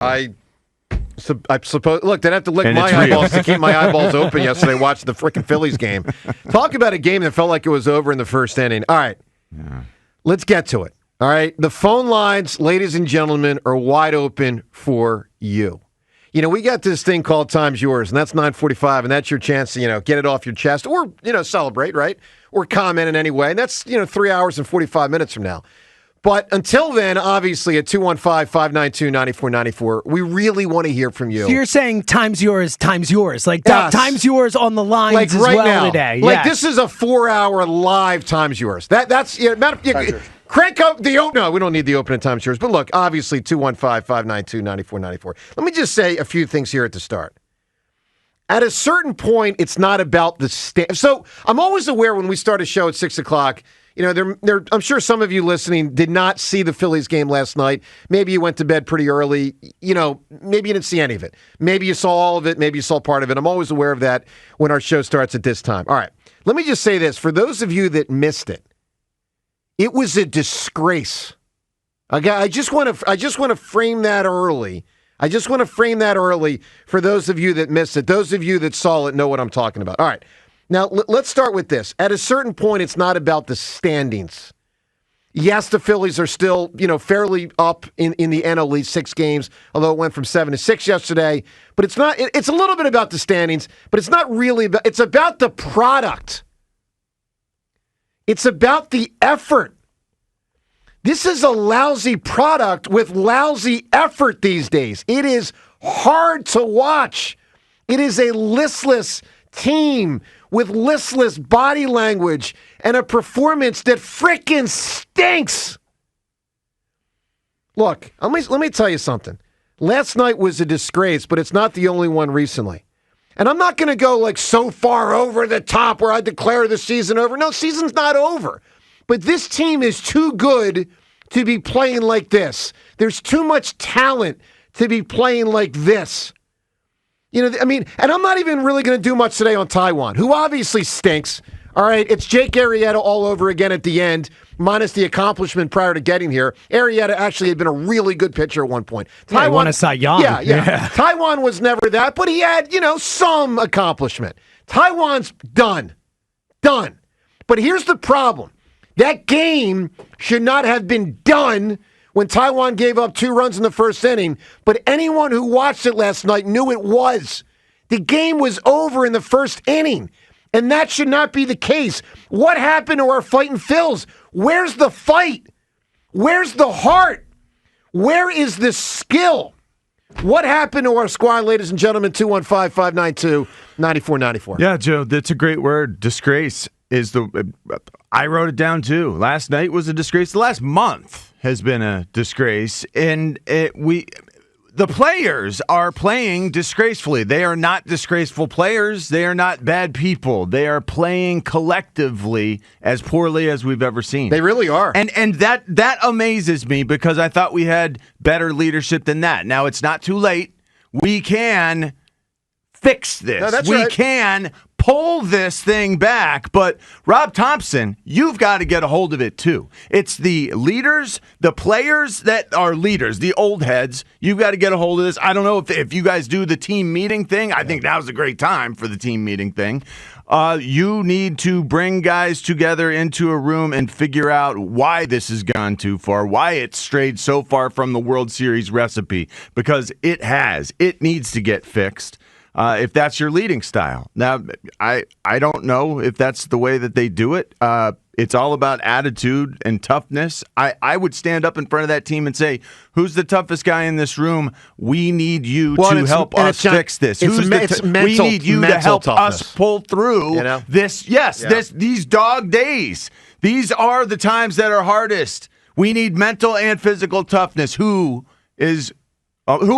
I suppose. Look, they'd have to lick my eyeballs to keep my eyeballs open yesterday watching the freaking Phillies game. Talk about a game that felt like it was over in the first inning. All right, let's get to it. All right, the phone lines, ladies and gentlemen, are wide open for you. You know, we got this thing called Time's Yours, and that's 9:45, and that's your chance to, get it off your chest or, celebrate, right? Or comment in any way. And that's, 3 hours and 45 minutes from now. But until then, obviously, at 215-592-9494, we really want to hear from you. So you're saying time's yours. Like, yes. Time's yours on the lines like as right well now. Today. Like, this is a 4-hour live Time's Yours. That's crank up the open. No, we don't need the opening Time's Yours. But look, obviously, 215-592-9494. Let me just say a few things here at the start. At a certain point, it's not about the So I'm always aware when we start a show at 6 o'clock, I'm sure some of you listening did not see the Phillies game last night. Maybe you went to bed pretty early. Maybe you didn't see any of it. Maybe you saw all of it. Maybe you saw part of it. I'm always aware of that when our show starts at this time. All right. Let me just say this. For those of you that missed it, it was a disgrace. I just want to frame that early. I just want to frame that early for those of you that missed it. Those of you that saw it know what I'm talking about. All right. Now, let's start with this. At a certain point, it's not about the standings. Yes, the Phillies are still, fairly up in the NL East, 6 games, although it went from 7 to 6 yesterday. But it's not. It's a little bit about the standings, but it's not really about. It's about the product. It's about the effort. This is a lousy product with lousy effort these days. It is hard to watch. It is a listless team with listless body language and a performance that frickin' stinks. Look, let me tell you something. Last night was a disgrace, but it's not the only one recently. And I'm not going to go so far over the top where I declare the season over. No, season's not over. But this team is too good to be playing like this. There's too much talent to be playing like this. And I'm not even really going to do much today on Taijuan, who obviously stinks. All right, it's Jake Arrieta all over again at the end, minus the accomplishment prior to getting here. Arrieta actually had been a really good pitcher at one point. He won a Cy Young. Yeah. Taijuan was never that, but he had, some accomplishment. Taijuan's done. But here's the problem. That game should not have been done when Taijuan gave up 2 runs in the first inning, but anyone who watched it last night knew it was. The game was over in the first inning, and that should not be the case. What happened to our fighting Phils? Where's the fight? Where's the heart? Where is the skill? What happened to our squad, ladies and gentlemen? 215-592-9494. Yeah, Joe, that's a great word. Disgrace is I wrote it down too. Last night was a disgrace. The last month has been a disgrace, and the players are playing disgracefully. They are not disgraceful players. They are not bad people. They are playing collectively as poorly as we've ever seen. They really are. And that amazes me because I thought we had better leadership than that. Now, it's not too late. We can fix this. No, that's we right. can pull this thing back, but Rob Thompson, you've got to get a hold of it too. It's the leaders, the players that are leaders, the old heads. You've got to get a hold of this. I don't know if you guys do the team meeting thing. I think now's a great time for the team meeting thing. You need to bring guys together into a room and figure out why this has gone too far, why it's strayed so far from the World Series recipe, because it has. It needs to get fixed. If that's your leading style. Now, I don't know if that's the way that they do it. It's all about attitude and toughness. I would stand up in front of that team and say, who's the toughest guy in this room? We need you to help us fix this. We need you to help us pull through this. Yes, these dog days. These are the times that are hardest. We need mental and physical toughness. Who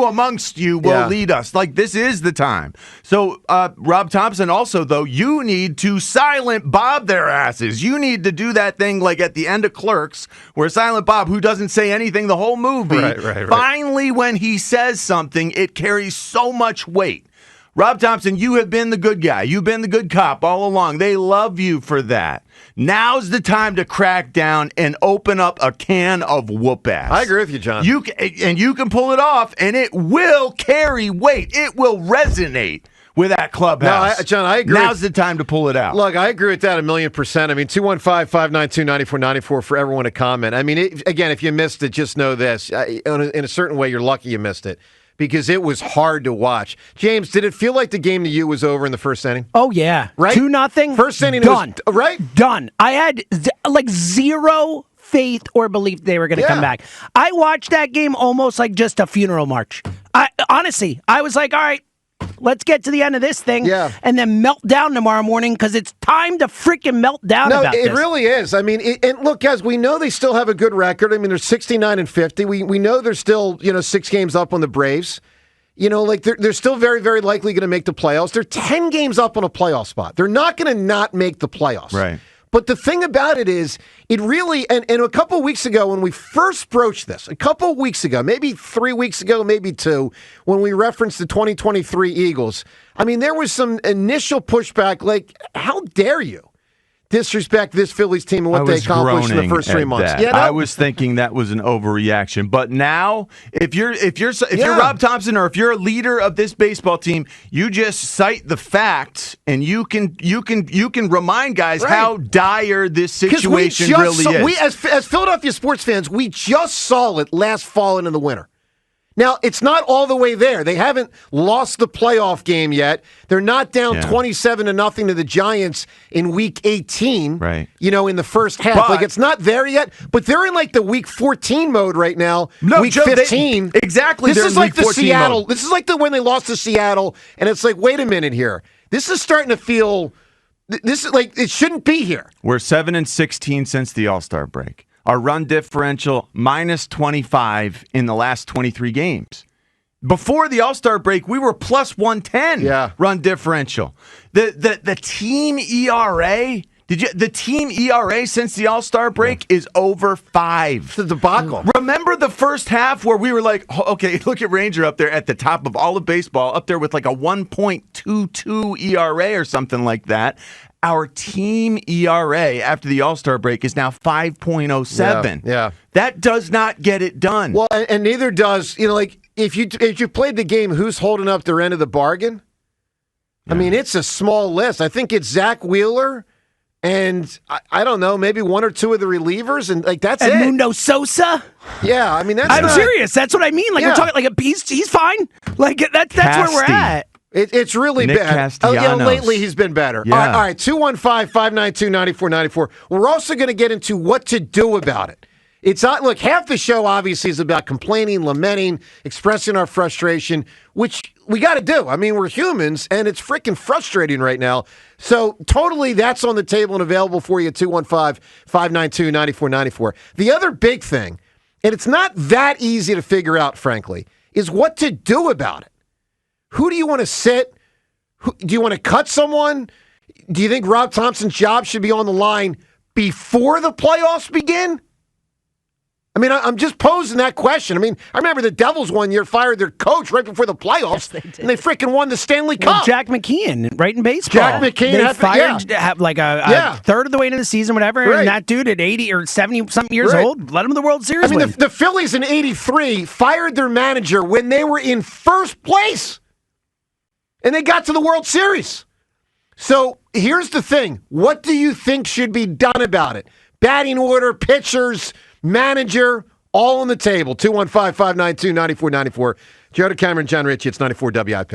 amongst you will lead us? This is the time. So, Rob Thompson, also, though, you need to silent Bob their asses. You need to do that thing at the end of Clerks, where Silent Bob, who doesn't say anything the whole movie, finally, when he says something, it carries so much weight. Rob Thompson, you have been the good guy. You've been the good cop all along. They love you for that. Now's the time to crack down and open up a can of whoop ass. I agree with you, John. You can pull it off, and it will carry weight. It will resonate with that clubhouse. No, John, I agree. Now's the time to pull it out. Look, I agree with that 1,000,000%. I mean, 215-592-9494 for everyone to comment. I mean, again, if you missed it, just know this. In a certain way, you're lucky you missed it because it was hard to watch. James, did it feel like the game to you was over in the first inning? Oh, yeah. Right? 2-0. First inning. Done. Right? Done. I had zero faith or belief they were going to come back. I watched that game almost like just a funeral march. Honestly, I was like, all right, let's get to the end of this thing and then melt down tomorrow morning because it's time to freaking melt down about this. No, it really is. I mean, and look, guys, we know they still have a good record. I mean, they're 69-50. We know they're still, 6 games up on the Braves. They're still very, very likely going to make the playoffs. They're 10 games up on a playoff spot. They're not going to not make the playoffs. Right. But the thing about it is, it really, and a couple of weeks ago when we first broached this, maybe 3 weeks ago, maybe 2, when we referenced the 2023 Eagles, I mean, there was some initial pushback, like, how dare you disrespect this Phillies team and what they accomplished in the first 3 months? Yeah, I was thinking that was an overreaction. But now, if you're Rob Thompson or if you're a leader of this baseball team, you just cite the facts and you can remind guys how dire this situation really is. We, as Philadelphia sports fans, we just saw it last fall and in the winter. Now, it's not all the way there. They haven't lost the playoff game yet. They're not down 27-0 to the Giants in Week 18, right? In the first half. Like, it's not there yet, but they're in, like, the Week 14 mode right now. No, Week 15. Exactly. This is like the Seattle. Mode. This is like when they lost to Seattle, and it's like, wait a minute here. This is starting to feel, this is like, it shouldn't be here. We're 7-16 since the All-Star break. Our run differential minus 25 in the last 23 games. Before the All-Star break, we were plus 110 run differential. The team ERA, the team ERA since the All-Star break is over 5. It's a debacle. Remember the first half where we were like, okay, look at Ranger up there at the top of all of baseball, up there with like a 1.22 ERA or something like that. Our team ERA after the All-Star break is now 5.07. Yeah. That does not get it done. Well, and neither does, if you played the game, who's holding up their end of the bargain? I mean, it's a small list. I think it's Zach Wheeler and I don't know, maybe 1 or 2 of the relievers, and like that's it. Mundo Sosa. Yeah, I mean I'm serious. That's what I mean. Like we're talking like he's fine. Like that's where we're at. It's really bad. Lately he's been better. Yeah. All right, 215-592-9494. We're also going to get into what to do about it. It's not, look, half the show obviously is about complaining, lamenting, expressing our frustration, which we got to do. I mean, we're humans, and it's freaking frustrating right now. So totally that's on the table and available for you at 215-592-9494. The other big thing, and it's not that easy to figure out, frankly, is what to do about it. Who do you want to sit? Do you want to cut someone? Do you think Rob Thompson's job should be on the line before the playoffs begin? I mean, I'm just posing that question. I mean, I remember the Devils one year fired their coach right before the playoffs, and they freaking won the Stanley Cup. Well, Jack McKeon, right in baseball. Jack McKeon. They fired like a third of the way into the season, whatever, and that dude at 80 or 70-something years old led him to the World Series. I mean, the Phillies in '83 fired their manager when they were in first place. And they got to the World Series. So here's the thing. What do you think should be done about it? Batting order, pitchers, manager, all on the table. 215-592-9494. Joe DeCamera, John Ritchie, it's 94 WIP.